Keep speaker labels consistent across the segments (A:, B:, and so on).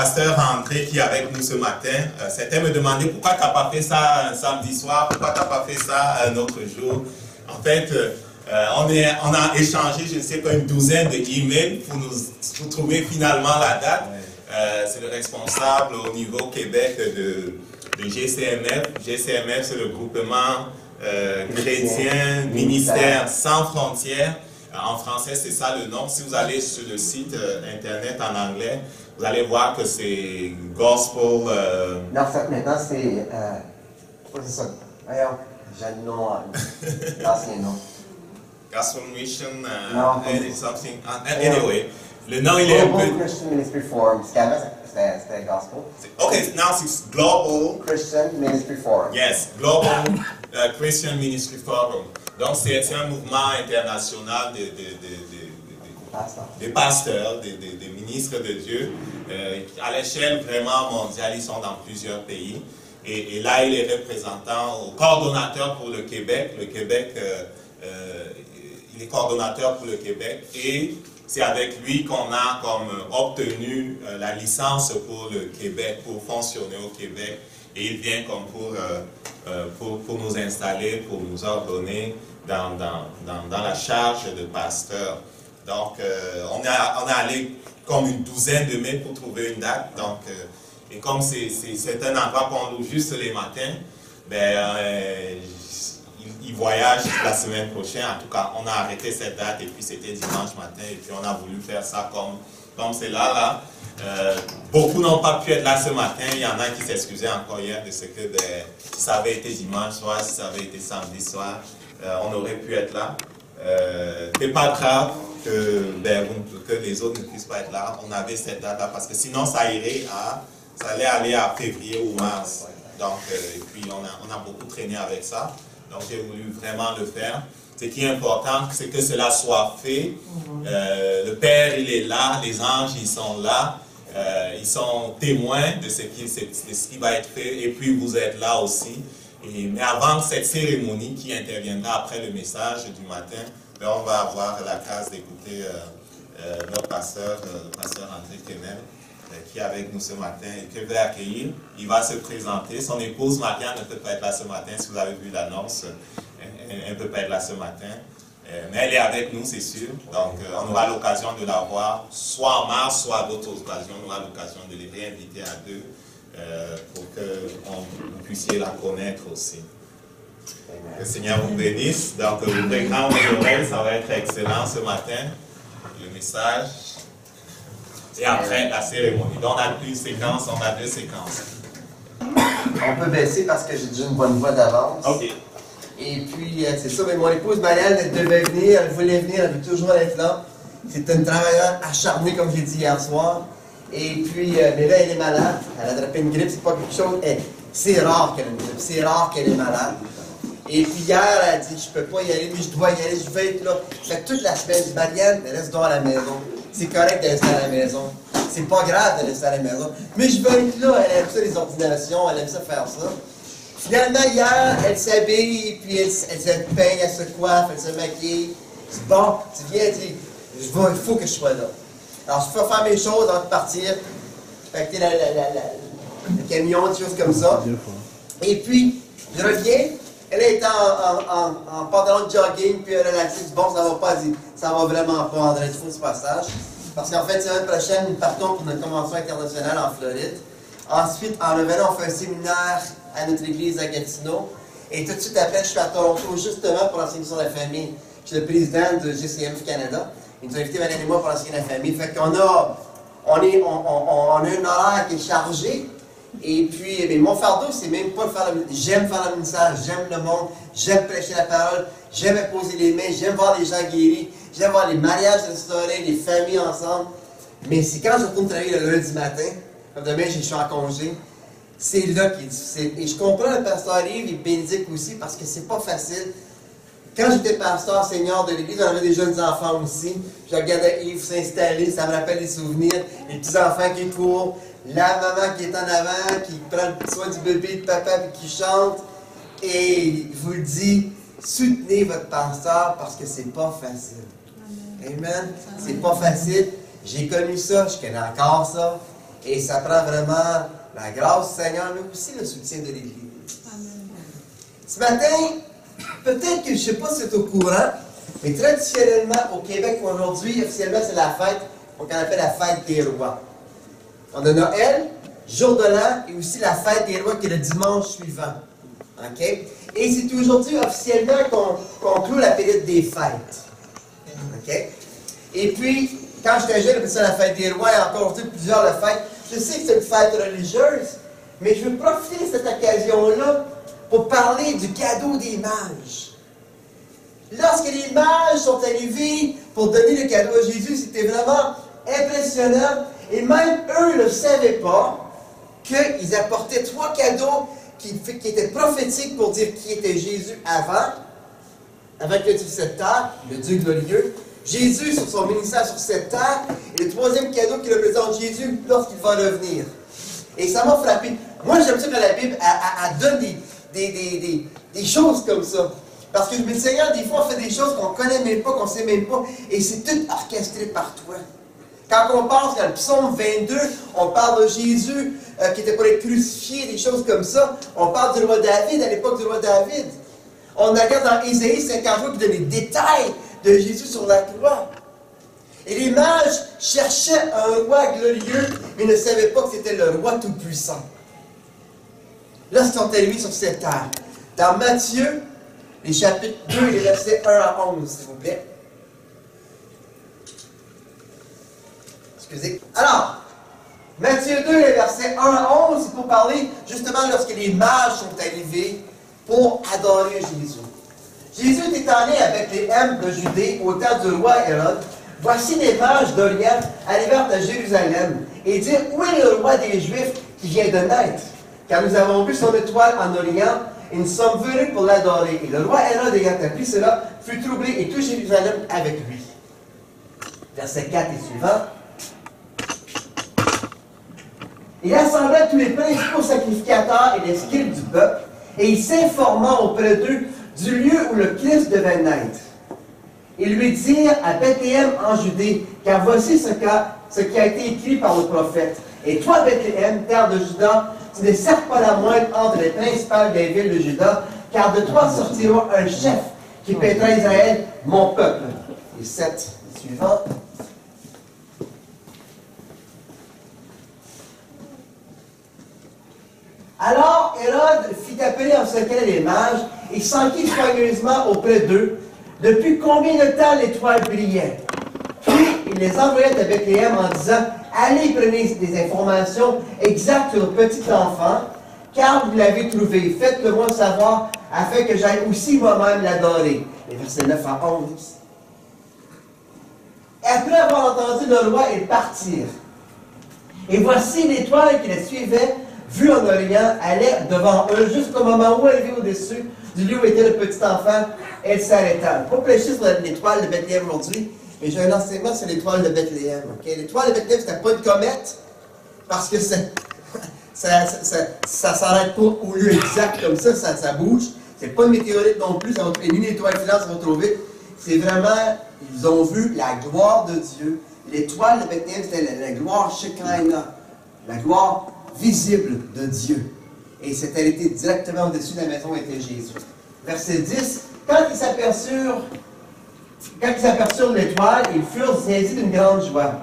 A: pasteur André qui est avec nous ce matin. Certains me demandaient pourquoi tu n'as pas fait ça un samedi soir, pourquoi tu n'as pas fait ça un autre jour. En fait, on a échangé, je ne sais pas, une douzaine d'emails pour trouver finalement la date. C'est le responsable au niveau Québec de GCMF. GCMF, c'est le groupement chrétien, ministère sans frontières. En français, c'est ça le nom. Si vous allez sur le site internet en anglais, vous allez voir que c'est Gospel.
B: Non, maintenant c'est. C'est ça. D'ailleurs, j'ai le nom, l'ancien nom.
A: Gospel Mission,
B: non,
A: something. Anyway, le nom il est un peu.
B: Christian Ministry Forum. C'était Gospel.
A: Okay, now it's Global
B: Christian Ministry Forum.
A: Yes, Global Christian Ministry Forum. Donc c'est un mouvement international des pasteurs, des ministres de Dieu. À l'échelle vraiment mondiale, ils sont dans plusieurs pays. Et là, il est représentant au coordonnateur pour le Québec. Le Québec, il est coordonnateur pour le Québec. Et c'est avec lui qu'on a obtenu la licence pour le Québec, pour fonctionner au Québec. Et il vient comme pour nous installer, pour nous ordonner dans la charge de pasteur. Donc, on est allé comme une douzaine de mails pour trouver une date. Donc, et comme c'est un endroit qu'on loue juste les matins, il voyage la semaine prochaine. En tout cas, on a arrêté cette date et puis c'était dimanche matin et puis on a voulu faire ça comme c'est là. Beaucoup n'ont pas pu être là ce matin. Il y en a qui s'excusaient encore hier de ce que si ça avait été dimanche soir, si ça avait été samedi soir, on aurait pu être là. C'est pas grave que les autres ne puissent pas être là. On avait cette date-là parce que sinon ça allait aller à février ou mars. Donc, et puis on a beaucoup traîné avec ça. Donc j'ai voulu vraiment le faire. Ce qui est important, c'est que cela soit fait. Le Père, il est là, les anges, ils sont là. Ils sont témoins de ce qui va être fait. Et puis vous êtes là aussi. Mais avant cette cérémonie qui interviendra après le message du matin, on va avoir la grâce d'écouter notre pasteur, le pasteur André Kemel, qui est avec nous ce matin et que je vais accueillir. Il va se présenter. Son épouse Marianne ne peut pas être là ce matin, si vous avez vu l'annonce. Elle ne peut pas être là ce matin. Mais elle est avec nous, c'est sûr. Donc, on aura l'occasion de la voir, soit en mars, soit à d'autres occasions. On aura l'occasion de les réinviter à deux pour que vous puissiez la connaître aussi. Que le Seigneur vous bénisse. Donc, le programme aujourd'hui, ça va être excellent ce matin. Le message. Et après, la cérémonie. Donc, on a deux séquences.
B: On peut baisser parce que j'ai déjà une bonne voix d'avance.
A: OK.
B: Et puis, c'est ça, mais mon épouse Marianne, elle devait venir, elle voulait venir, elle veut toujours être là. C'est une travailleuse acharnée, comme j'ai dit hier soir. Et puis, mais là, elle est malade. Elle a attrapé une grippe, c'est pas quelque chose. C'est rare qu'elle ait une grippe, c'est rare qu'elle est malade. Et puis hier, elle a dit, je peux pas y aller, mais je dois y aller, je vais être là. Fait que toute la semaine, je dis, Marianne, elle reste à la maison. C'est correct de rester à la maison. C'est pas grave de rester à la maison. Mais je veux être là, elle aime ça les ordinations, elle aime ça faire ça. Finalement, hier, elle s'habille, puis elle se peigne, elle se coiffe, elle se maquille. Je dis, bon, tu viens, elle dit, il faut que je sois là. Alors, je peux faire mes choses avant de partir. Fait que le camion, des choses comme ça. Et puis, je reviens, elle est en pantalon de jogging, puis elle relaxée. Je dis, bon, ça va pas, elle dit, ça va vraiment pas, André, il faut ce passage. Parce qu'en fait, semaine prochaine, nous partons pour notre convention internationale en Floride. Ensuite, en revenant, on fait un séminaire à notre église à Gatineau. Et tout de suite après, je suis à Toronto justement pour enseigner sur la famille. Je suis le président de GCMF Canada. Il nous a invités, Valérie et moi, pour enseigner la famille. Fait qu'on a un horaire qui est chargé. Et puis, mais mon fardeau, c'est même pas de faire le... J'aime faire le message, j'aime le monde, j'aime prêcher la parole, j'aime poser les mains, j'aime voir les gens guéris, j'aime voir les mariages restaurés, les familles ensemble. Mais c'est quand je retourne travailler le lundi matin, comme demain, je suis en congé, c'est là qui est difficile. Et je comprends le pasteur Yves et Bénédicte aussi, parce que c'est pas facile. Quand j'étais pasteur senior de l'église, on avait des jeunes enfants aussi. Je regardais Yves s'installer, ça me rappelle des souvenirs. Les petits-enfants qui courent, la maman qui est en avant, qui prend soin du bébé, de papa, et qui chante. Et je vous le dis, soutenez votre pasteur parce que c'est pas facile. Amen. C'est pas facile. J'ai connu ça, je connais encore ça. Et ça prend vraiment la grâce du Seigneur, mais aussi le soutien de l'Église. Ce matin, peut-être que je ne sais pas si c'est au courant, mais traditionnellement au Québec aujourd'hui, officiellement c'est la fête qu'on appelle la fête des rois. On a Noël, jour de l'an, et aussi la fête des rois qui est le dimanche suivant. OK? Et c'est aujourd'hui officiellement qu'on clôt la période des fêtes. OK? Et puis, quand j'étais jeune, j'appelais ça la fête des rois, et encore aujourd'hui plusieurs le fêtent. Je sais que c'est une fête religieuse, mais je veux profiter de cette occasion-là pour parler du cadeau des mages. Lorsque les mages sont arrivés pour donner le cadeau à Jésus, c'était vraiment impressionnant. Et même eux ne savaient pas qu'ils apportaient 3 cadeaux qui étaient prophétiques pour dire qui était Jésus avant qu'il soit sur cette terre, le Dieu glorieux. Jésus sur son ministère sur cette terre, et le 3e cadeau qui représente Jésus lorsqu'il va revenir. Et ça m'a frappé. Moi, j'aime ça que la Bible donne des choses comme ça. Parce que le Seigneur, des fois, fait des choses qu'on ne connaît même pas, qu'on ne sait même pas, et c'est tout orchestré par toi. Quand on pense dans le psaume 22, on parle de Jésus qui était pour être crucifié, des choses comme ça. On parle du roi David, à l'époque du roi David. On regarde dans Ésaïe 53 qui donne les détails de Jésus sur la croix. Et les mages cherchaient un roi glorieux, mais ne savaient pas que c'était le roi tout-puissant. Lorsqu'ils sont arrivés sur cette terre, dans Matthieu, les chapitres 2, les versets 1 à 11, s'il vous plaît. Excusez. Alors, Matthieu 2, les versets 1 à 11, c'est pour parler justement lorsque les mages sont arrivés pour adorer Jésus. Jésus était allé à Bethléem de Judée au temps du roi Hérode. Voici des mages d'Orient arrivèrent à Jérusalem et dirent: où est le roi des Juifs qui vient de naître? Car nous avons vu son étoile en Orient et nous sommes venus pour l'adorer. Et le roi Hérode, ayant appris cela, fut troublé et tout Jérusalem avec lui. Verset 4 et suivant. Il assembla tous les principaux sacrificateurs et les scribes du peuple, et il s'informa auprès d'eux du lieu où le Christ devait naître. Ils lui dirent à Bethléem en Judée, car voici ce qui a été écrit par le prophète. Et toi, Bethléem, terre de Juda, tu n'es certes pas la moindre entre les principales des villes de Juda, car de toi sortira un chef qui paîtra Israël, mon peuple. Et 7 suivant. Alors Hérode fit appeler en secret les mages et s'enquit soigneusement auprès d'eux depuis combien de temps l'étoile brillait. Puis il les envoyait à Bethléem en disant: allez prenez des informations exactes sur le petit enfant, car vous l'avez trouvé. Faites-le-moi savoir afin que j'aille aussi moi-même l'adorer. Les versets 9 à 11. Après avoir entendu le roi, ils partirent. Et voici l'étoile qui les suivait, vue en Orient, allait devant eux jusqu'au moment où elle arrivait au-dessus du lieu où était le petit enfant. Elle s'arrêta. Pas prêcher sur l'étoile de Bethléem aujourd'hui, mais j'ai un enseignement sur l'étoile de Bethléem. Okay? L'étoile de Bethléem, c'était pas une comète, parce que ça s'arrête pas au lieu exact comme ça bouge. C'est pas une météorite non plus, et ni une étoile filante, ça va trop vite. C'est vraiment, ils ont vu la gloire de Dieu. L'étoile de Bethléem, c'était la gloire Shekinah, la gloire visible de Dieu. Et c'était arrêté directement au-dessus de la maison où était Jésus. Verset 10, quand ils s'aperçurent l'étoile, ils furent saisis d'une grande joie.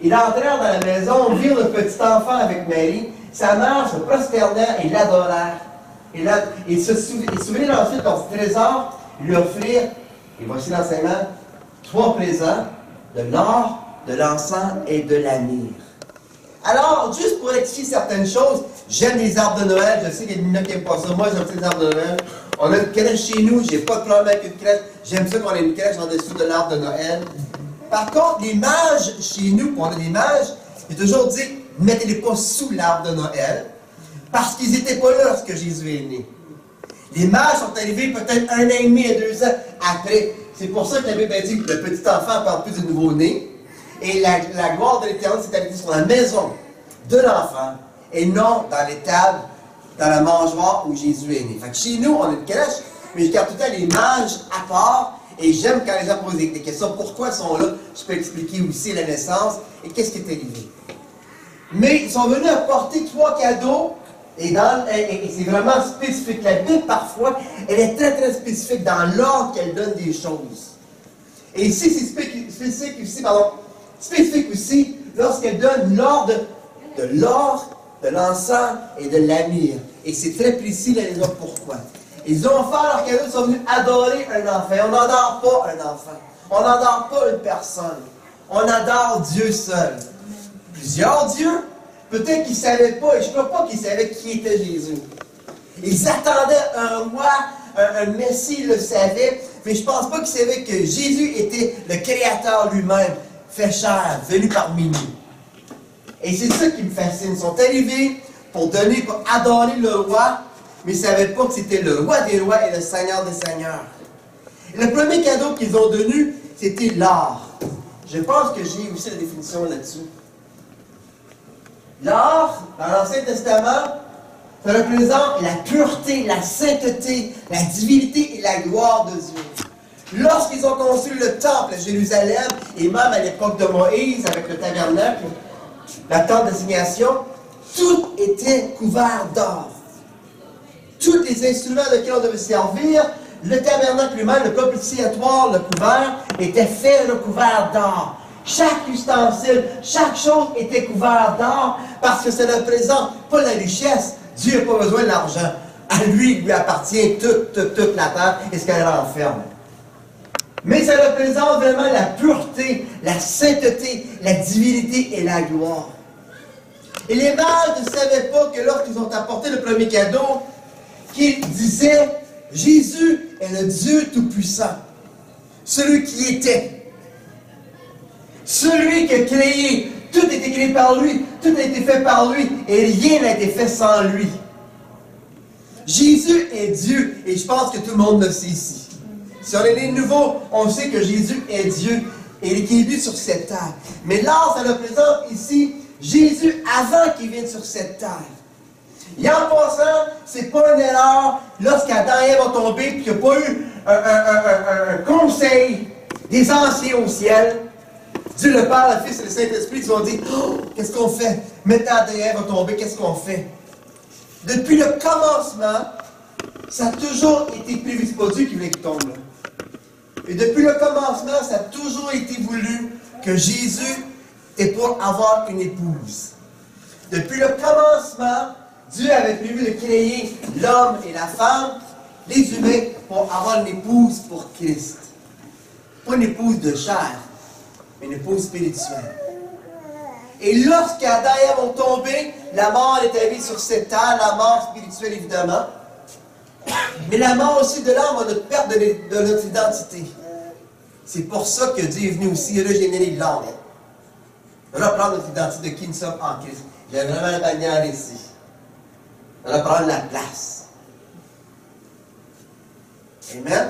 B: Ils entrèrent dans la maison, virent le petit enfant avec Marie, sa mère se prosternèrent et l'adorèrent. Ils s'ouvrirent ensuite leur trésor, lui offrirent, et voici l'enseignement, 3 présents, de l'or, de l'encens et de la myrrhe. Alors, juste pour rectifier certaines choses, j'aime les arbres de Noël. Je sais qu'il y a des gens qui n'aiment pas ça. Moi, j'aime les arbres de Noël. On a une crèche chez nous. J'ai pas de problème avec une crèche. J'aime ça qu'on ait une crèche en dessous de l'arbre de Noël. Par contre, les mages chez nous, on a des mages, j'ai toujours dit, ne mettez-les pas sous l'arbre de Noël, parce qu'ils n'étaient pas là lorsque Jésus est né. Les mages sont arrivés peut-être 1 an et demi à 2 ans après. C'est pour ça que la Bible a dit que le petit enfant ne parle plus du nouveau-né. Et la gloire de l'Éternel s'est arrêtée sur la maison de l'enfant et non dans l'étable, dans la mangeoire où Jésus est né. Fait que chez nous, on a une crèche, mais je garde tout le temps les mages à part et j'aime quand les gens posent des questions. Pourquoi ils sont là? Je peux expliquer aussi la naissance et qu'est-ce qui est arrivé. Mais ils sont venus apporter 3 cadeaux, et c'est vraiment spécifique. La Bible, parfois, elle est très, très spécifique dans l'ordre qu'elle donne des choses. Et ici, c'est spécifique aussi lorsqu'elle donne l'ordre de l'or, de l'encens et de l'amir. Et c'est très précis la raison pourquoi. Ils ont offert leur cadeau, ils sont venus adorer un enfant. On n'adore pas un enfant. On n'adore pas une personne. On adore Dieu seul. Plusieurs dieux, peut-être qu'ils ne savaient pas, et je ne crois pas qu'ils savaient qui était Jésus. Ils attendaient un roi, un Messie, ils le savaient, mais je ne pense pas qu'ils savaient que Jésus était le Créateur lui-même, fait chair, venu parmi nous. Et c'est ça qui me fascine. Ils sont arrivés pour adorer le roi, mais ils ne savaient pas que c'était le roi des rois et le Seigneur des seigneurs. Et le premier cadeau qu'ils ont donné, c'était l'or. Je pense que j'ai aussi la définition là-dessus. L'or, dans l'Ancien Testament, ça représente la pureté, la sainteté, la divinité et la gloire de Dieu. Lorsqu'ils ont construit le temple à Jérusalem, et même à l'époque de Moïse, avec le tabernacle, la tente d'assignation, tout était couvert d'or. Tous les instruments de lesquels on devait servir, le tabernacle lui-même, le propitiatoire, le couvert, était fait recouvert d'or. Chaque ustensile, chaque chose était couvert d'or parce que ça ne représente pas la richesse. Dieu n'a pas besoin de l'argent. À lui appartient toute la terre et ce qu'elle renferme. Mais ça représente vraiment la pureté, la sainteté, la divinité et la gloire. Et les mages ne savaient pas que lorsqu'ils ont apporté le premier cadeau, qu'ils disaient « Jésus est le Dieu Tout-Puissant, celui qui était, celui qui a créé, tout a été créé par lui, tout a été fait par lui, et rien n'a été fait sans lui. » Jésus est Dieu, et je pense que tout le monde le sait ici. Si on est né nouveau, on sait que Jésus est Dieu, et qu'il est venu sur cette terre. Mais là, ça représente ici Jésus avant qu'il vienne sur cette terre. Et en passant, c'est pas une erreur lorsqu'Adam et Ève ont tombé et qu'il n'y a pas eu un conseil des anciens au ciel. Dieu le Père, le Fils et le Saint-Esprit, ils ont dit oh, qu'est-ce qu'on fait? Maintenant Adam et Ève ont tombé, qu'est-ce qu'on fait? Depuis le commencement, ça a toujours été prévu. C'est pas Dieu qui voulait qu'il tombe là. Et depuis le commencement, ça a toujours été voulu que Jésus est pour avoir une épouse. Depuis le commencement, Dieu avait prévu de créer l'homme et la femme, les humains, pour avoir une épouse pour Christ. Pas une épouse de chair, mais une épouse spirituelle. Et lorsqu'Adam et Ève ont tombé, la mort est arrivée sur cette terre, la mort spirituelle évidemment, mais la mort aussi de l'âme, notre perte de notre identité. C'est pour ça que Dieu est venu aussi régénérer l'âme. Reprendre notre identité de qui nous sommes en Christ. Il y a vraiment la bannière ici. Reprendre la place. Amen.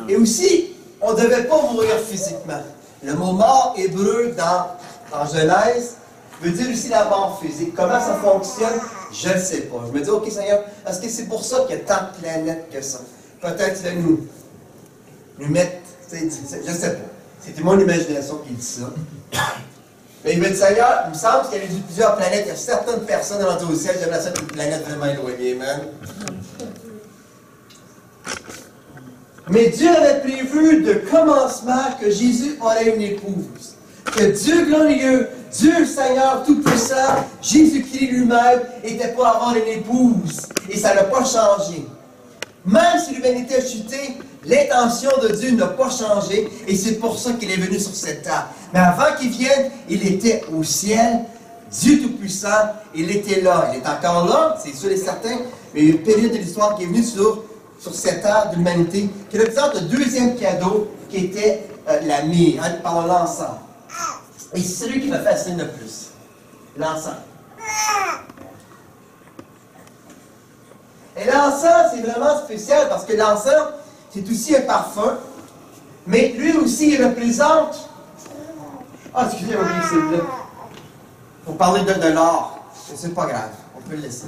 B: Et aussi, on ne devait pas mourir physiquement. Le mot mort hébreu dans Genèse veut dire aussi la mort physique. Comment ça fonctionne? Je ne sais pas. Je me dis, OK Seigneur, est-ce que c'est pour ça qu'il y a tant de planètes que ça? Peut-être que nous mettre, je ne sais pas. C'était mon imagination qui dit ça. Mais il me dit, Seigneur, il me semble qu'il y a plusieurs planètes. Il y a certaines personnes rendues au ciel. J'aimerais ça une planète vraiment éloignée, man. Mais Dieu avait prévu de commencement que Jésus aurait une épouse. Que Dieu glorieux, Dieu Seigneur Tout-Puissant, Jésus-Christ lui-même, était pour avoir une épouse. Et ça n'a pas changé. Même si l'humanité a chuté, l'intention de Dieu n'a pas changé. Et c'est pour ça qu'il est venu sur cette terre. Mais avant qu'il vienne, il était au ciel, Dieu Tout-Puissant, il était là. Il est encore là, c'est sûr et certain, mais il y a une période de l'histoire qui est venue sur cette terre de l'humanité, qui représente le deuxième cadeau, qui était la myrrhe, par l'encens. Et c'est celui qui me fascine le plus, l'encens. Et l'encens, c'est vraiment spécial, parce que l'encens, c'est aussi un parfum, mais lui aussi, il représente... Ah, excusez-moi, c'est là. Pour parler de l'or, c'est pas grave, on peut le laisser.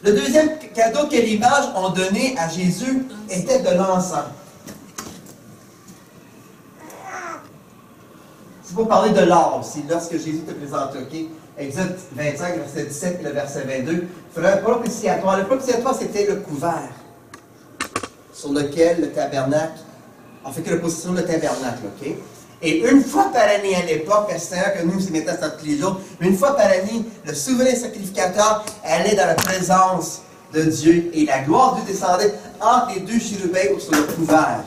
B: Le deuxième cadeau que les mages ont donné à Jésus était de l'encens. pour parler de l'or aussi, lorsque Jésus te présente, ok? Exode 25, verset 17 et le verset 22. Il faudrait un propitiatoire. Le propitiatoire, c'était le couvert sur lequel le tabernacle, on fait que la position de tabernacle, ok? Et une fois par année à l'époque, c'est-à-dire que nous, c'est maintenant tous les jours, mais une fois par année, le souverain sacrificateur allait dans la présence de Dieu et la gloire de Dieu descendait entre les deux chérubins ou sur le couvert.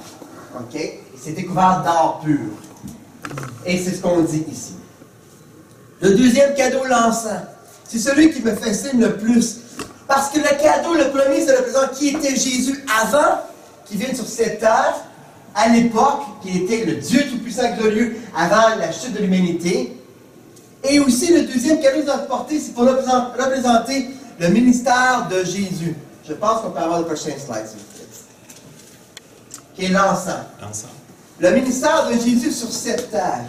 B: Ok? C'était couvert d'or pur. Et c'est ce qu'on dit ici. Le deuxième cadeau, l'encens. C'est celui qui me fascine le plus. Parce que le cadeau, le premier, ça représente qui était Jésus avant qu'il vienne sur cette terre, à l'époque, qui était le Dieu tout-puissant glorieux avant la chute de l'humanité. Et aussi, le deuxième cadeau qu'ils ont apporté, c'est pour représenter le ministère de Jésus. Je pense qu'on peut avoir le prochain slide, s'il vous plaît. Qui est l'encens.
A: L'encens.
B: Le ministère de Jésus sur cette terre.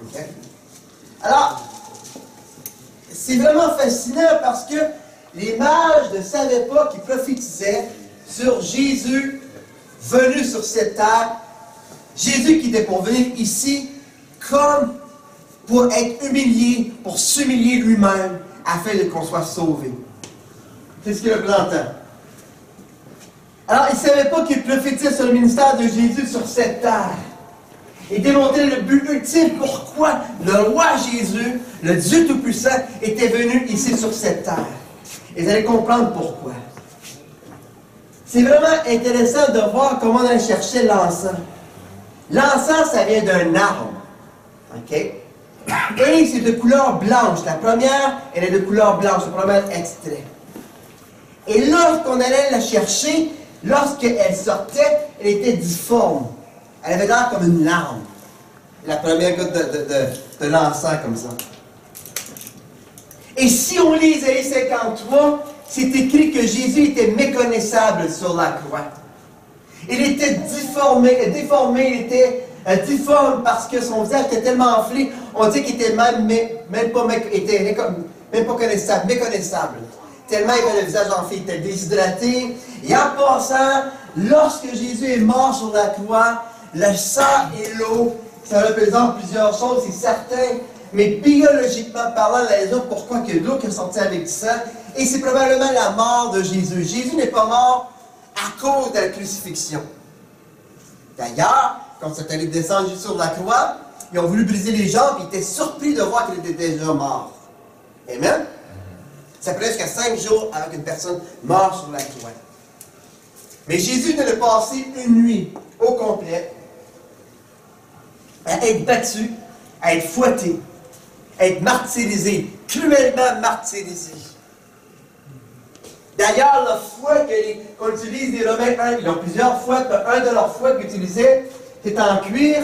B: Okay. Alors, c'est vraiment fascinant parce que les mages ne savaient pas qu'ils prophétisaient sur Jésus venu sur cette terre. Jésus qui était pour venir ici comme pour être humilié, pour s'humilier lui-même afin qu'on soit sauvé. C'est ce qu'il représentait. Alors, ils ne savaient pas qu'il prophétisait sur le ministère de Jésus sur cette terre. Et démontrer le but ultime pourquoi le roi Jésus, le Dieu Tout-Puissant, était venu ici sur cette terre. Et vous allez comprendre pourquoi. C'est vraiment intéressant de voir comment on a cherché l'encens. L'encens, ça vient d'un arbre. OK? Et c'est de couleur blanche. La première, elle est de couleur blanche. Le premier extrait. Et lorsqu'on allait la chercher, lorsqu'elle sortait, elle était difforme. Elle avait l'air comme une larme. La première goutte de l'encens comme ça. Et si on lit Isaïe 53, c'est écrit que Jésus était méconnaissable sur la croix. Il était déformé, il était difforme parce que son visage était tellement enflé, on dit qu'il était même pas connaissable, méconnaissable. Tellement il avait le visage enflé, il était déshydraté. Et en passant, lorsque Jésus est mort sur la croix, le sang et l'eau, ça représente plusieurs choses, c'est certain, mais biologiquement parlant, la raison pourquoi il y a de l'eau qui est sortie avec du sang, et c'est probablement la mort de Jésus. Jésus n'est pas mort à cause de la crucifixion. D'ailleurs, quand c'est allé descendre juste sur la croix, ils ont voulu briser les jambes, ils étaient surpris de voir qu'il était déjà mort. Amen? Ça prenait jusqu'à 5 jours avant qu'une personne meure sur la croix. Mais Jésus ne l'a passé une nuit au complet à être battu, à être fouetté, à être martyrisé, cruellement martyrisé. D'ailleurs, le fouet qu'on utilise les Romains, ils ont plusieurs fouets, un de leurs fouets qu'ils utilisaient, c'était en cuir,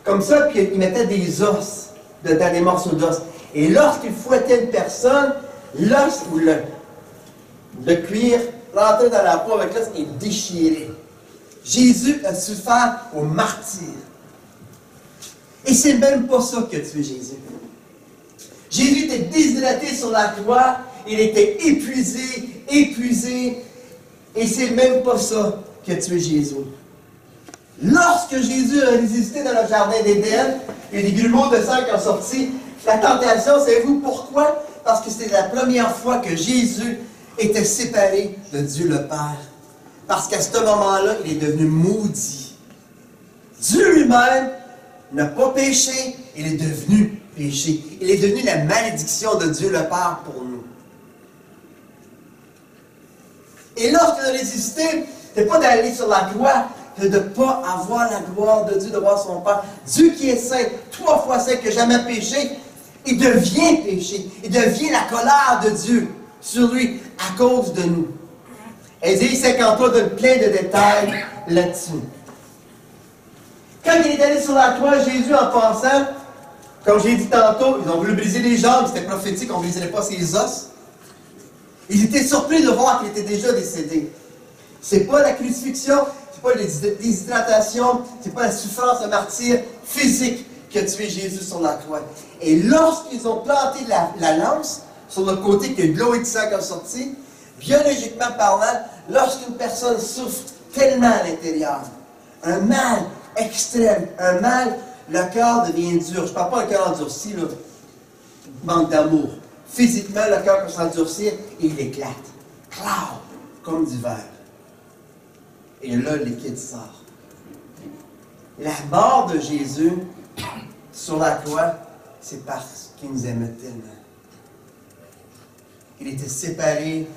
B: comme ça, puis ils mettaient des os dans des morceaux d'os. Et lorsqu'ils fouettaient une personne, l'os ou le cuir rentrait dans la peau avec l'os et déchirait. Jésus a souffert au martyr. Et c'est même pas ça qui a tué Jésus. Jésus était déshydraté sur la croix, il était épuisé, et c'est même pas ça qui a tué Jésus. Lorsque Jésus a résisté dans le jardin d'Éden, il y a des grumeaux de sang qui ont sorti. La tentation, savez-vous pourquoi? Parce que c'était la première fois que Jésus était séparé de Dieu le Père. Parce qu'à ce moment-là, il est devenu maudit. Dieu lui-même n'a pas péché, il est devenu péché. Il est devenu la malédiction de Dieu le Père pour nous. Et lorsqu'il a résisté, ce n'est pas d'aller sur la croix, de ne pas avoir la gloire de Dieu, de voir son Père. Dieu qui est saint, 3 fois saint, qui n'a jamais péché, il devient péché. Il devient la colère de Dieu sur lui à cause de nous. Ésaïe 53 donne plein de détails là-dessus. Quand il est allé sur la croix, Jésus, en pensant, comme j'ai dit tantôt, ils ont voulu briser les jambes, c'était prophétique, on ne briserait pas ses os. Ils étaient surpris de voir qu'il était déjà décédé. C'est pas la crucifixion, c'est pas la déshydratation, c'est pas la souffrance, le martyr physique qui a tué Jésus sur la croix. Et lorsqu'ils ont planté la lance sur le côté que de l'eau et du sang ont sorti, biologiquement parlant, lorsqu'une personne souffre tellement à l'intérieur, un mal extrême, un mal le cœur devient dur. Je ne parle pas d'un cœur endurci, là. Manque d'amour. Physiquement, le cœur peut s'endurcir et il éclate. Cloud, comme du verre. Et là, le liquide sort. La mort de Jésus sur la croix, c'est parce qu'il nous aimait tellement. Il était séparé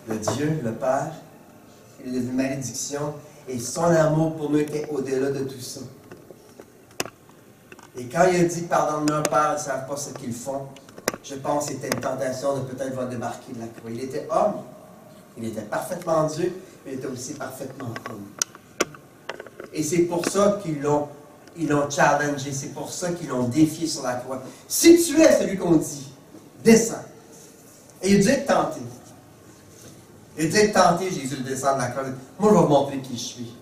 B: de Dieu, le Père. Il est devenu malédiction. Et son amour pour nous était au-delà de tout ça. Et quand il a dit « Pardonne-leur, Père, ils ne savent pas ce qu'ils font », je pense que c'était une tentation de peut-être voir débarquer de la croix. Il était homme. Il était parfaitement Dieu, mais il était aussi parfaitement homme. Et c'est pour ça qu'ils l'ont challengé. C'est pour ça qu'ils l'ont défié sur la croix. Si tu es celui qu'on dit, descends. Et il a dû être tenté. Il a dû être tenté, Jésus, de descendre de la croix. Moi, je vais vous montrer qui je suis.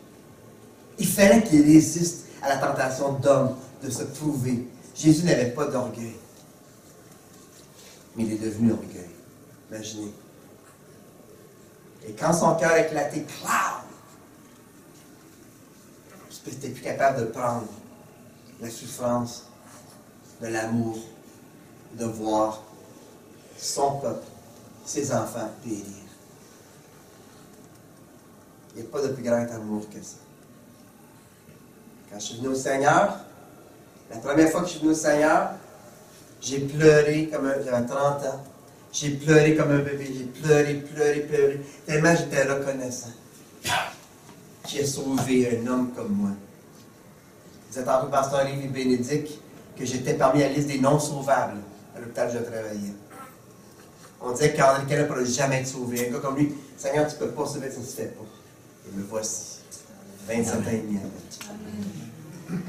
B: Il fallait qu'il résiste à la tentation d'homme de se prouver. Jésus n'avait pas d'orgueil. Mais il est devenu orgueil. Imaginez. Et quand son cœur a éclaté, cloud! Il n'était plus capable de prendre la souffrance, de l'amour, de voir son peuple, ses enfants périr. Il n'y a pas de plus grand amour que ça. Quand je suis venu au Seigneur, la première fois que je suis venu au Seigneur, j'ai pleuré comme j'avais 30 ans. J'ai pleuré comme un bébé. J'ai pleuré. Tellement j'étais reconnaissant. Qui a sauvé un homme comme moi. Vous êtes tantôt pasteur Yves et Bénédicte que j'étais parmi la liste des non-sauvables à l'hôpital où je travaillais. On disait qu'André Canel ne pourrait jamais être sauvé. Un gars comme lui, Seigneur, tu ne peux pas sauver, ça ne se fait pas. Et me voici. 27 ans et demi avec.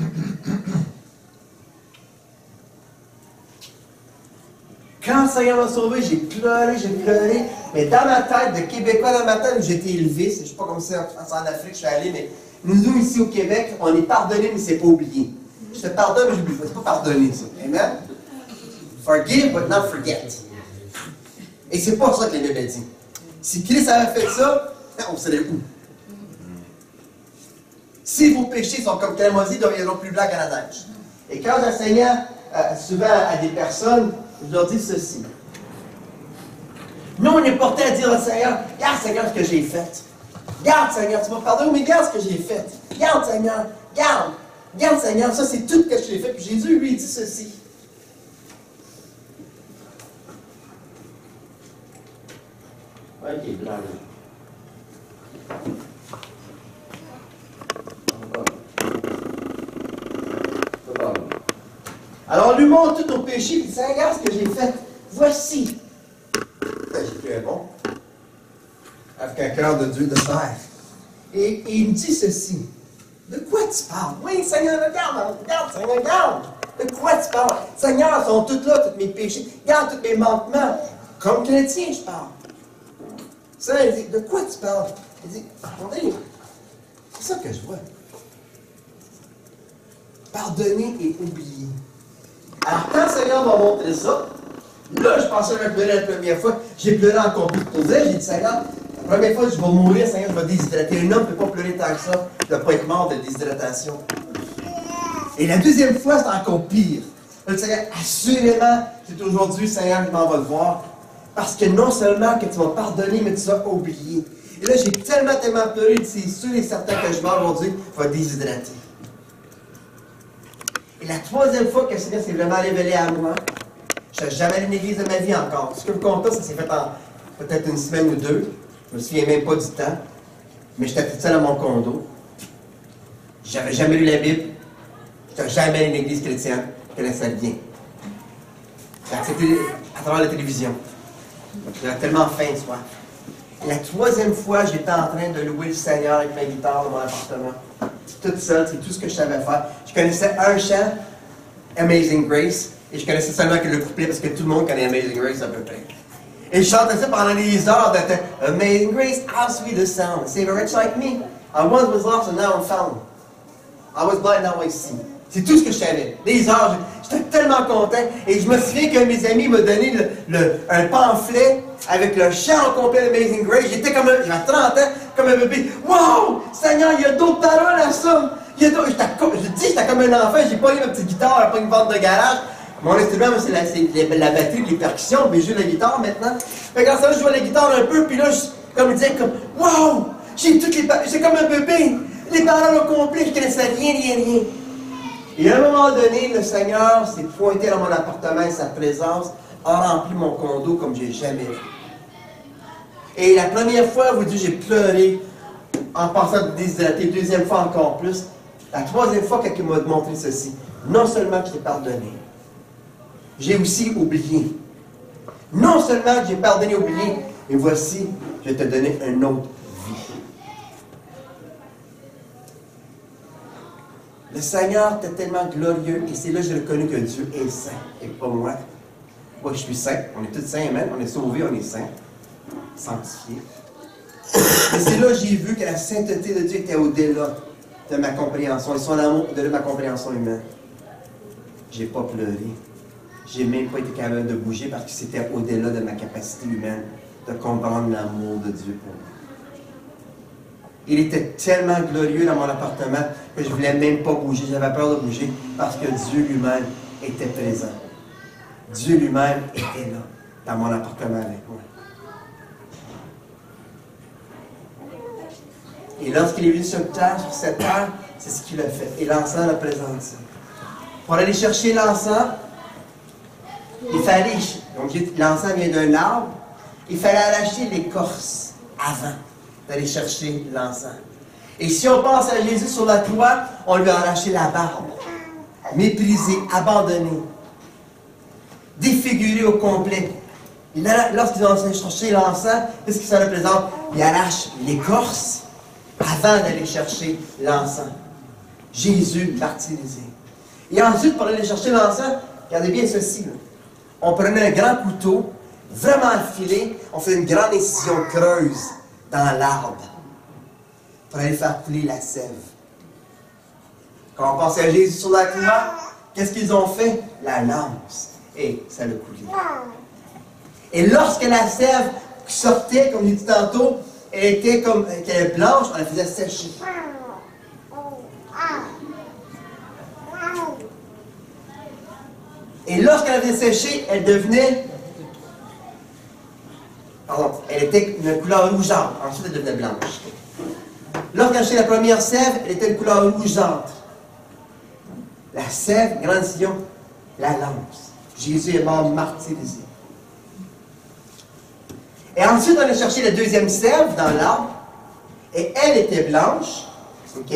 B: Quand le Seigneur m'a sauvé, j'ai pleuré. Mais dans ma tête, de Québécois, dans ma tête où j'étais élevé, je ne sais pas comme ça en Afrique, je suis allé, mais nous ici au Québec, on est pardonné, mais c'est pas oublié. Je te pardonne, mais j'oublie pas. C'est pas pardonner, ça. Amen? Forgive, but not forget. Et c'est pas ça que la Bible a dit. Si Christ avait fait ça, on serait où? Si vos péchés sont comme Clémosie, ils deviendront plus blancs qu'à la neige. Et quand j'enseignais souvent à des personnes, je leur dis ceci. Nous, on est portés à dire au Seigneur, regarde Seigneur ce que j'ai fait. Regarde Seigneur, tu m'as pardonné, mais regarde ce que j'ai fait. Regarde Seigneur, regarde. Regarde Seigneur, ça c'est tout ce que j'ai fait. Puis Jésus lui dit ceci. Ok, blanc là. Alors, on lui montre tout ton péché, puis il dit, regarde ce que j'ai fait. Voici. J'ai fait bon. Avec un cœur de Dieu de fer. Et il me dit ceci. De quoi tu parles? Oui, Seigneur, regarde, Seigneur, regarde. De quoi tu parles? Seigneur, ils sont tous là, tous mes péchés. Regarde tous mes manquements. Comme chrétien, je parle. Ça, il dit, de quoi tu parles? Il dit, attendez, c'est ça que je vois. Pardonner et oublier. Alors, quand le Seigneur m'a montré ça, là, je pensais que je pleurais la première fois. J'ai pleuré encore plus pour ça. J'ai dit, Seigneur, la première fois, je vais mourir, Seigneur, je vais déshydrater. Un homme ne peut pas pleurer tant que ça. Il ne doit pas être mort de déshydratation. Et la deuxième fois, c'est encore pire. Là, le Seigneur, assurément, c'est aujourd'hui, Seigneur, je m'en vais le voir. Parce que non seulement que tu m'as pardonné, mais tu vas oublier. Et là, j'ai tellement pleuré, c'est sûr et certain que je meurs aujourd'hui, je vais déshydrater. Et la troisième fois que le Seigneur s'est vraiment révélé à moi, je n'ai jamais allé à une église de ma vie encore. Ce que vous comptez, ça s'est fait en peut-être une semaine ou deux. Je ne me souviens même pas du temps. Mais j'étais toute seule à mon condo. J'avais jamais lu la Bible. Je n'étais jamais allé à une église chrétienne. Je connaissais bien. C'était à travers la télévision. J'avais tellement faim ce soir. Et la troisième fois, j'étais en train de louer le Seigneur avec ma guitare dans mon appartement. Toute seule, c'est tout ce que je savais faire. Je connaissais un chant, Amazing Grace, et je connaissais seulement que le couplet parce que tout le monde connaît Amazing Grace à peu près. Et je chantais ça pendant des heures de Amazing Grace, how sweet the sound, save a wretch like me. I once was lost and now I'm found. I was blind, now I see. C'est tout ce que je savais. Des heures, j'étais tellement content. Et je me souviens qu'un de mes amis m'a donné un pamphlet avec le chant au complet d'Amazing Grace. J'avais 30 ans, comme un bébé. Wow! Seigneur, il y a d'autres paroles à ça! Je dis, j'étais comme un enfant, j'ai pas eu ma petite guitare, pas une vente de garage. Mon instrument, c'est la batterie, les percussions, mais je joue la guitare maintenant. Fait que quand ça, je joue la guitare un peu, puis là, comme je disais, comme, wow! J'ai comme un bébé! Les paroles au complet, je connaissais rien. Et à un moment donné, le Seigneur s'est pointé dans mon appartement et sa présence a rempli mon condo comme j'ai jamais vu. Et la première fois, vous dites, j'ai pleuré en pensant déshydrater. Deuxième fois, encore plus. La troisième fois, quelqu'un m'a montré ceci. Non seulement que je t'ai pardonné, j'ai aussi oublié. Non seulement que j'ai pardonné et oublié, mais voici, je vais te donner une autre vie. Le Seigneur était tellement glorieux, et c'est là que j'ai reconnu que Dieu est saint, et pas moi. Moi, je suis saint. On est tous saints, amen. On est sauvés, on est saints. Sanctifiés. Et c'est là que j'ai vu que la sainteté de Dieu était au-delà de ma compréhension, et son amour au-delà de ma compréhension humaine. J'ai pas pleuré. J'ai même pas été capable de bouger parce que c'était au-delà de ma capacité humaine de comprendre l'amour de Dieu pour moi. Il était tellement glorieux dans mon appartement que je ne voulais même pas bouger. J'avais peur de bouger parce que Dieu lui-même était présent. Dieu lui-même était là, dans mon appartement avec moi. Et lorsqu'il est venu sur cette terre, c'est ce qu'il a fait. Et l'encens l'a présenté. Pour aller chercher l'encens, il fallait, donc l'encens vient d'un arbre, il fallait arracher l'écorce avant d'aller chercher l'encens. Et si on pense à Jésus sur la croix, on lui a arraché la barbe, méprisé, abandonné, défiguré au complet. Et là, lorsqu'ils ont cherché l'encens, qu'est-ce que ça représente? Il arrache l'écorce avant d'aller chercher l'encens. Jésus martyrisé. Et ensuite, pour aller chercher l'encens, regardez bien ceci. Là. On prenait un grand couteau, vraiment affilé, on fait une grande incision creuse dans l'arbre pour aller faire couler la sève. Quand on pensait à Jésus sur la croix, qu'est-ce qu'ils ont fait? La lance. Et ça l'a coulé. Et lorsque la sève sortait, comme j'ai dit tantôt, elle était comme qu'elle est blanche, on la faisait sécher. Et lorsqu'elle avait séché, elle devenait... Pardon, elle était d'une couleur rougeâtre. Ensuite, elle devenait blanche. Lorsqu'elle achetait la première sève, elle était de couleur rougeâtre. La sève, grande sillon, la lance. Jésus est mort martyrisé. Et ensuite, on a cherché la deuxième sève dans l'arbre. Et elle était blanche. OK?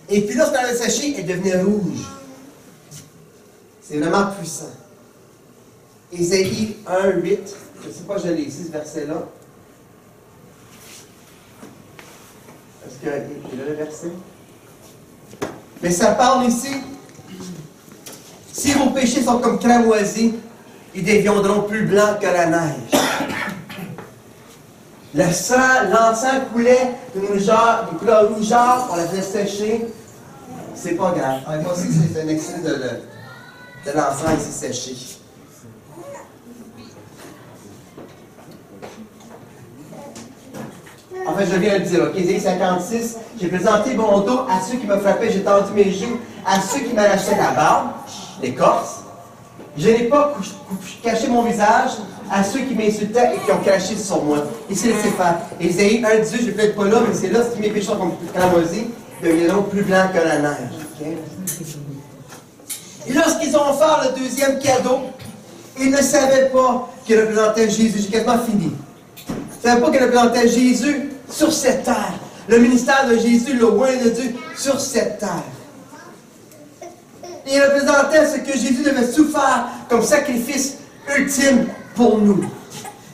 B: Et puis lorsqu'elle avait séché, elle devenait rouge. C'est vraiment puissant. Ésaïe 1, 8. Je ne sais pas, je l'ai ici, ce verset-là. Est-ce qu'il y a le verset? Mais ça parle ici. Si vos péchés sont comme cramoisis, ils deviendront plus blancs que la neige. Le sang, l'encens coulait d'une couleur rougeâtre, on la faisait sécher. C'est pas grave. Moi aussi, c'est un extrait de l'encens ici séché. En fait, je viens de le dire, ok, Ésaïe 56, j'ai présenté mon dos à ceux qui me frappaient, j'ai tendu mes joues à ceux qui m'arrachaient la barbe, l'écorce. Je n'ai pas caché mon visage à ceux qui m'insultaient et qui ont craché sur moi. Il s'est laissé faire. Ésaïe 1, 18, je ne vais peut-être pas là, mais c'est là ce qui mes péchés sont comme cramoisis, deviendront plus blancs que la neige. Okay? Et lorsqu'ils ont offert le deuxième cadeau, ils ne savaient pas qu'il représentait Jésus. J'ai quasiment fini. Ils ne savaient pas qu'il représentait Jésus sur cette terre. Le ministère de Jésus, le roi de Dieu, sur cette terre. Il représentait ce que Jésus devait souffrir comme sacrifice ultime pour nous.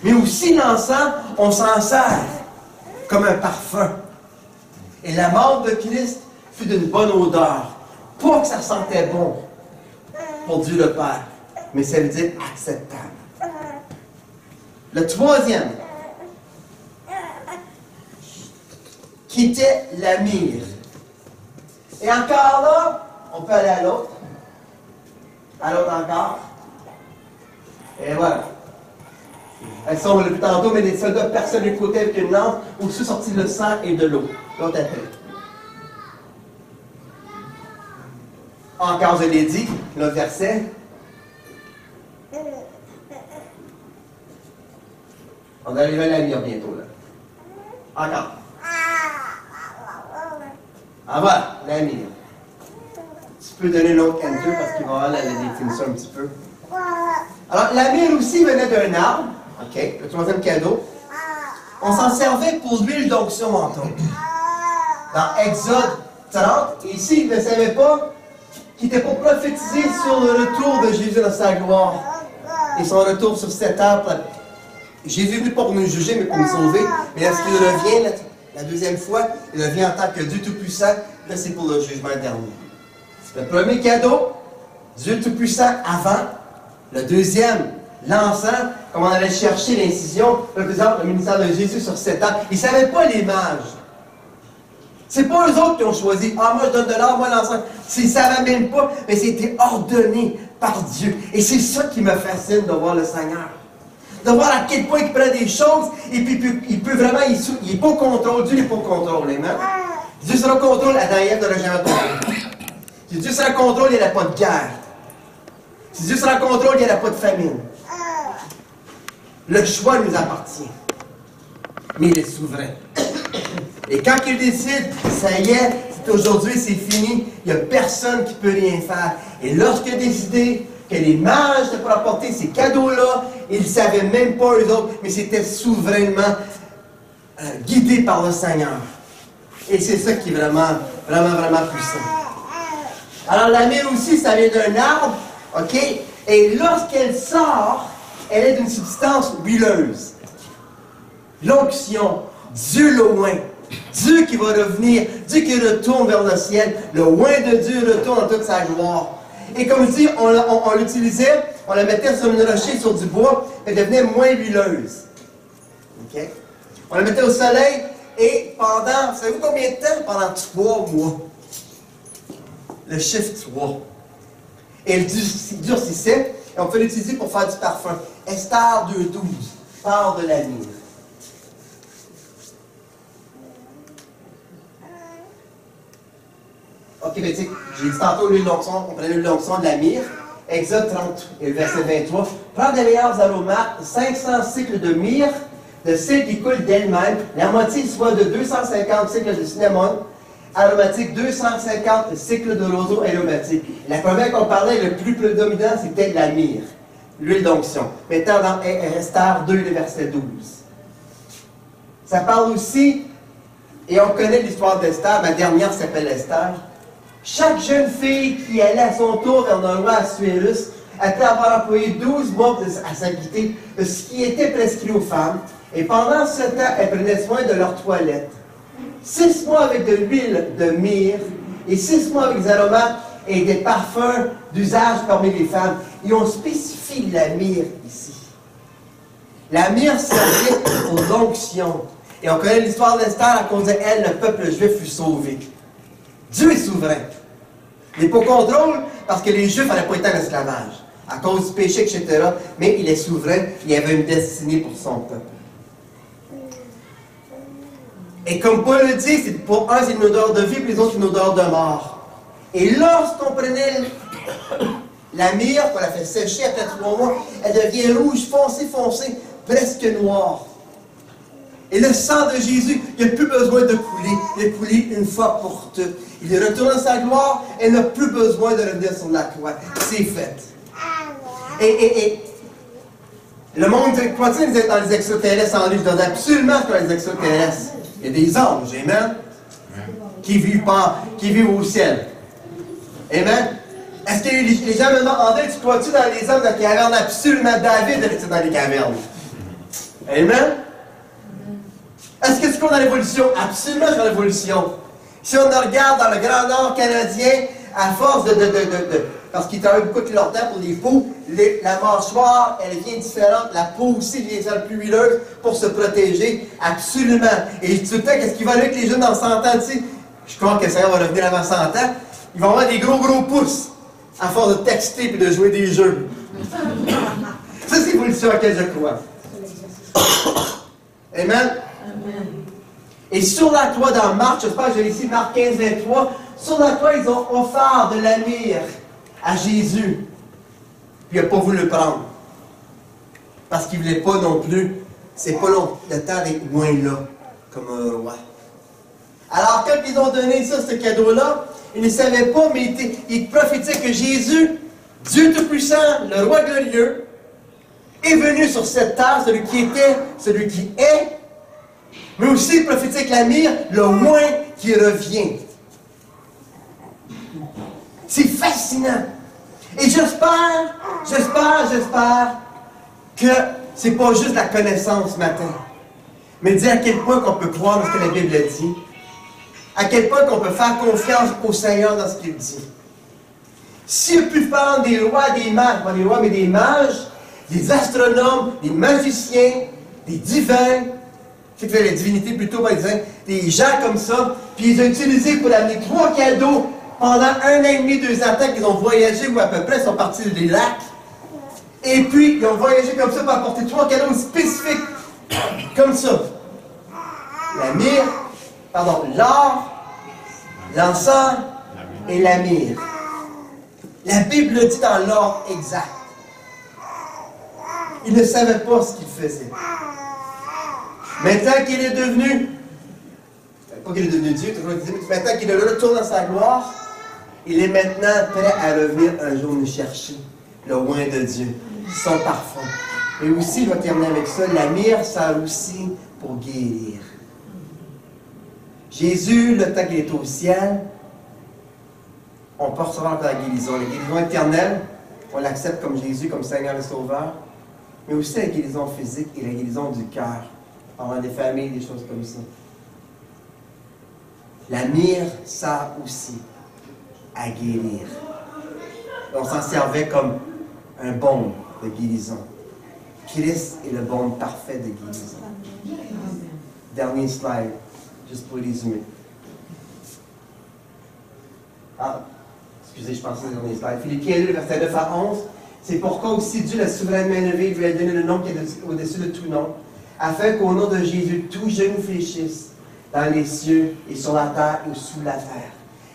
B: Mais aussi l'encens, on s'en sert comme un parfum. Et la mort de Christ fut d'une bonne odeur. Pas que ça sentait bon pour Dieu le Père, mais ça veut dire acceptable. Le troisième, qui était la myrrhe. Et encore là, on peut aller à l'autre. À l'autre encore. Et voilà. Elles sont depuis tantôt, mais les soldats personne du côté avec une lampe, au-dessus sortit le sang et de l'eau. L'autre après. Encore, je l'ai dit, le verset. On arrive à la mire bientôt, là. Encore. Ah voilà, la mire. Tu peux donner l'autre enter parce qu'il va avoir la définition un petit peu. Alors, la mire aussi venait d'un arbre. OK, le troisième cadeau. On s'en servait pour l'huile d'onction entre autres. Dans Exode 30, et ici, il ne savait pas qu'il était pour prophétiser sur le retour de Jésus dans sa gloire. Et son retour sur cette terre. Jésus est venu pas pour nous juger, mais pour nous sauver. Mais lorsqu'il revient la deuxième fois, il revient en tant que Dieu Tout-Puissant. Là, c'est pour le jugement dernier. Le premier cadeau, Dieu Tout-Puissant avant. Le deuxième, l'encens, comme on allait chercher l'incision, représente le ministère de Jésus sur cette terre. Ils ne savaient pas les mages. C'est pas eux autres qui ont choisi. Ah, moi je donne de l'or, moi l'encens. Ils ne savaient même pas, mais c'était ordonné par Dieu. Et c'est ça qui me fascine de voir le Seigneur. De voir à quel point il prend des choses, et puis il peut vraiment, il n'est pas au contrôle. Dieu n'est pas au contrôle, amen. Dieu sera au contrôle, Adam et Ève n'auraient jamais contrôle. Si Dieu sera au contrôle, il n'y aurait pas de guerre. Si Dieu sera au contrôle, il n'y aurait pas de famine. Le choix nous appartient. Mais il est souverain. Et quand il décide, ça y est, c'est aujourd'hui, c'est fini, il n'y a personne qui peut rien faire. Et lorsqu'il a décidé que les mages étaient pour apporter ces cadeaux-là, ils ne savaient même pas eux autres, mais c'était souverainement guidé par le Seigneur. Et c'est ça qui est vraiment, vraiment, vraiment puissant. Alors la myrrhe aussi, ça vient d'un arbre, OK? Et lorsqu'elle sort, elle est d'une substance huileuse. L'onction, Dieu le oint. Dieu qui va revenir, Dieu qui retourne vers le ciel, le oint de Dieu retourne dans toute sa gloire. Et comme je dis, on l'utilisait, on la mettait sur une rocher, sur du bois, elle devenait moins huileuse. OK? On la mettait au soleil, et pendant, savez-vous combien de temps? Pendant 3 mois. Le chiffre 3. Et elle durcissait, et on peut l'utiliser pour faire du parfum. Esther 2.12 parle de la myrrhe. Ok, mais tu sais, j'ai dit tantôt l'huile d'onction, on prenait l'huile d'onction de la myrrhe. Exode 30, verset 23. Prends des meilleurs aromates, 500 cycles de myrrhe, de celle qui coule d'elle-même, la moitié soit de 250 cycles de cinnamon, aromatique, 250 cycles de roseau aromatique. La première qu'on parlait, le plus prédominant, c'était la myrrhe, l'huile d'onction. Maintenant, dans Esther 2, le verset 12. Ça parle aussi, et on connaît l'histoire d'Esther, ma dernière s'appelle Esther. Chaque jeune fille qui allait à son tour vers le roi Assuérus, après avoir employé 12 mois à s'acquitter de ce qui était prescrit aux femmes, et pendant ce temps, elle prenait soin de leur toilette. 6 mois avec de l'huile de myrrhe, et 6 mois avec des aromates et des parfums d'usage parmi les femmes. Et on spécifie la myrrhe ici. La myrrhe servait pour l'onction. Et on connaît l'histoire d'Esther, à cause d'elle, le peuple juif fut sauvé. Dieu est souverain. Il n'est pas au contrôle parce que les Juifs n'avaient pas été en esclavage, à cause du péché, etc. Mais il est souverain, il avait une destinée pour son peuple. Et comme Paul le dit, c'est pour un, c'est une odeur de vie, puis les autres, une odeur de mort. Et lorsqu'on prenait la myrrhe, qu'on la fait sécher après 3 mois, elle devient rouge, foncée, presque noire. Et le sang de Jésus, il n'y a plus besoin de couler. Il est coulé une fois pour toutes. Il est retourné dans sa gloire, elle n'a plus besoin de revenir sur la croix. C'est fait. Et le monde continue dans les extraterrestres en lui. Je donne absolument que dans les extraterrestres, il y a des anges, amen, qui vivent au ciel. Amen. Est-ce que les gens me demandaient, tu crois-tu dans les hommes de la caverne? Absolument, David était dans les cavernes. Amen. Est-ce que tu crois dans l'évolution? Absolument, dans l'évolution. Si on regarde dans le Grand Nord canadien, à force parce qu'ils travaillent beaucoup de leur temps pour les peaux, la mâchoire, elle vient différente, la peau aussi vient plus huileuse pour se protéger, absolument. Et tout le temps, qu'est-ce qui va avec les jeunes dans 100 ans, tu sais? Je crois que ça va revenir avant 100 ans. Ils vont avoir des gros pouces, à force de texter et de jouer des jeux. Ça, c'est l'évolution à laquelle je crois. Amen. Et sur la croix dans Marc, j'espère que j'ai ici Marc 15, 23, sur la croix, ils ont offert de la myrrhe à Jésus. Puis il n'a pas voulu le prendre. Parce qu'il ne voulait pas non plus. C'est pas long, le temps d'être loin là, comme un roi. Alors, quand ils ont donné ça, ce cadeau-là, ils ne savaient pas, mais ils prophétisaient que Jésus, Dieu Tout-Puissant, le roi glorieux, est venu sur cette terre, celui qui était, celui qui est, mais aussi il prophétisait que la myrrhe, le moins qui revient. C'est fascinant. Et j'espère que c'est pas juste la connaissance ce matin, mais dire à quel point qu'on peut croire dans ce que la Bible dit, à quel point qu'on peut faire confiance au Seigneur dans ce qu'il dit. S'il a pu faire des rois, des mages, pas des rois, mais des mages, des astronomes, des magiciens, des divins, je sais que les divinités plutôt, pas des gens comme ça, puis ils ont utilisé pour amener 3 cadeaux pendant 1 an et demi, 2 ans, tant qu'ils ont voyagé, ou à peu près, ils sont partis des lacs. Et puis, ils ont voyagé comme ça pour apporter 3 cadeaux spécifiques, comme ça. La myrrhe, l'or, l'encens et la myrrhe. La Bible le dit dans l'ordre exact. Il ne savait pas ce qu'il faisait. Maintenant qu'il est devenu, pas qu'il est devenu Dieu, maintenant qu'il est de retour dans sa gloire, il est maintenant prêt à revenir un jour nous chercher le oint de Dieu, son parfum. Et aussi, je vais terminer avec ça, la myrrhe sert aussi pour guérir. Jésus, le temps qu'il est au ciel, on peut recevoir encore la guérison. La guérison éternelle, on l'accepte comme Jésus, comme Seigneur et Sauveur, mais aussi la guérison physique et la guérison du cœur, pendant des familles, des choses comme ça. La myrrhe sert aussi à guérir. On s'en servait comme un baume de guérison. Christ est le baume parfait de guérison. Dernier slide, juste pour résumer. Excusez, je pensais au dernier slide. Philippiens 2, verset 9 à 11. C'est pourquoi aussi Dieu, la souveraine main levée, lui a donné le nom qui est au-dessus de tout nom, afin qu'au nom de Jésus, tout genou fléchisse dans les cieux et sur la terre et sous la terre.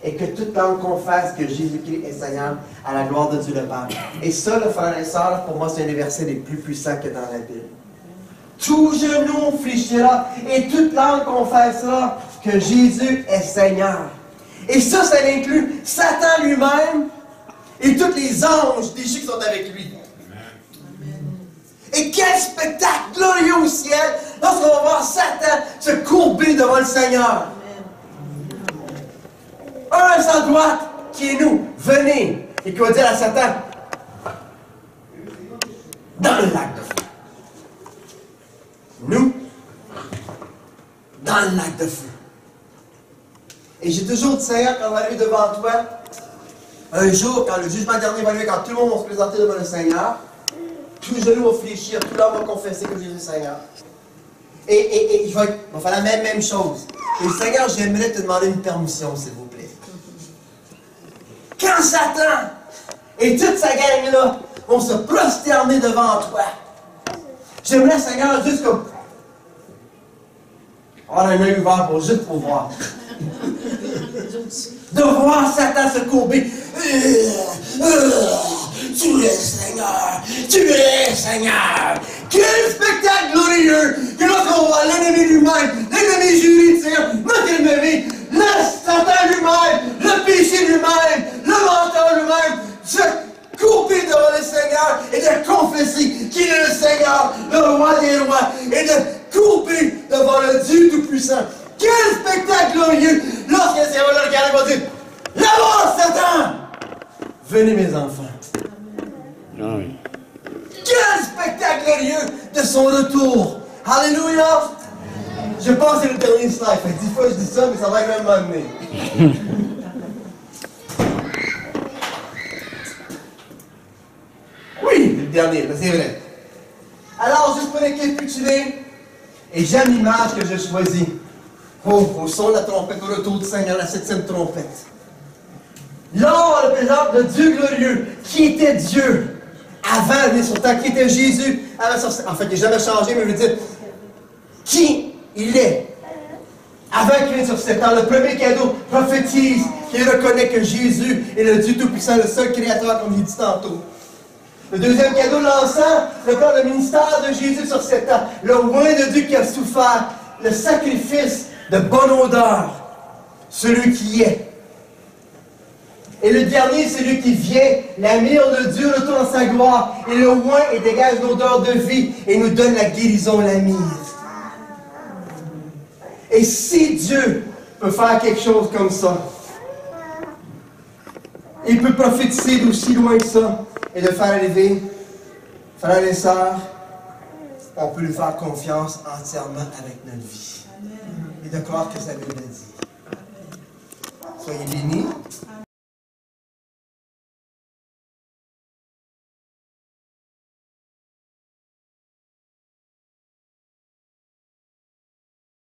B: Et que toute langue confesse que Jésus-Christ est Seigneur à la gloire de Dieu le Père. Et ça, le frère et sœurs, pour moi, c'est un des versets les plus puissants que dans la Bible. Tout genou fléchira et toute langue confessera que Jésus est Seigneur. Et ça inclut Satan lui-même et tous les anges déchus qui sont avec lui. Et quel spectacle glorieux au ciel lorsqu'on va voir Satan se courber devant le Seigneur. Un à sa droite, qui est nous, venez, et qui va dire à Satan, dans le lac de feu. Nous, dans le lac de feu. Et j'ai toujours dit, Seigneur, quand on va aller devant toi, un jour, quand le jugement dernier va arriver, quand tout le monde va se présenter devant le Seigneur, tout genou va fléchir, tout l'homme va confesser que Jésus est Seigneur. Et il va faire la même chose. Et Seigneur, j'aimerais te demander une permission, s'il vous plaît. Quand Satan et toute sa gang-là vont se prosterner devant toi, j'aimerais, Seigneur, juste comme avoir un œil ouvert juste pour voir. De voir Satan se courber. Tu es Seigneur! Tu es Seigneur! Quel spectacle glorieux! Que lorsqu'on voit l'ennemi lui-même, l'ennemi juré de Seigneur, notre ennemi, le Satan lui-même, le péché lui-même, le menteur lui-même, se courber devant le Seigneur et de confesser qu'il est le Seigneur, le roi des rois, et de courber devant le Dieu Tout-Puissant. Quel spectacle glorieux! Lorsque le Seigneur va le regarder, il va dire, là-bas, Satan! Venez, mes enfants.
C: Ah oui.
B: Quel spectacle glorieux de son retour! Alléluia! Je pense que c'est le dernier slide. Fait 10 fois je dis ça, mais ça va quand même m'amener. Oui, le dernier, c'est vrai. Alors, juste pour récapituler, et j'aime l'image que j'ai choisie. Au son de la trompette, au retour du Seigneur, la 7e trompette. Là, on le présente le Dieu glorieux, qui était Dieu avant de venir sur terre, qui était Jésus avant sur terre. En fait, il n'a jamais changé, mais je veux dire, qui il est avant qu'il vienne sur cette terre. Le premier cadeau prophétise qui reconnaît que Jésus est le Dieu Tout-Puissant, le seul Créateur, comme j'ai dit tantôt. Le deuxième cadeau, l'encens, reprend le ministère de Jésus sur cette terre. Le roi de Dieu qui a souffert, le sacrifice de bonne odeur, celui qui est. Et le dernier, celui qui vient, la mire de Dieu retourne dans sa gloire. Et le oint et dégage l'odeur de vie et nous donne la guérison, la mire. Et si Dieu peut faire quelque chose comme ça, il peut prophétiser d'aussi loin que ça et de faire arriver, frères et sœurs, on peut lui faire confiance entièrement avec notre vie. Et de croire que sa Bible dit. Soyez bénis.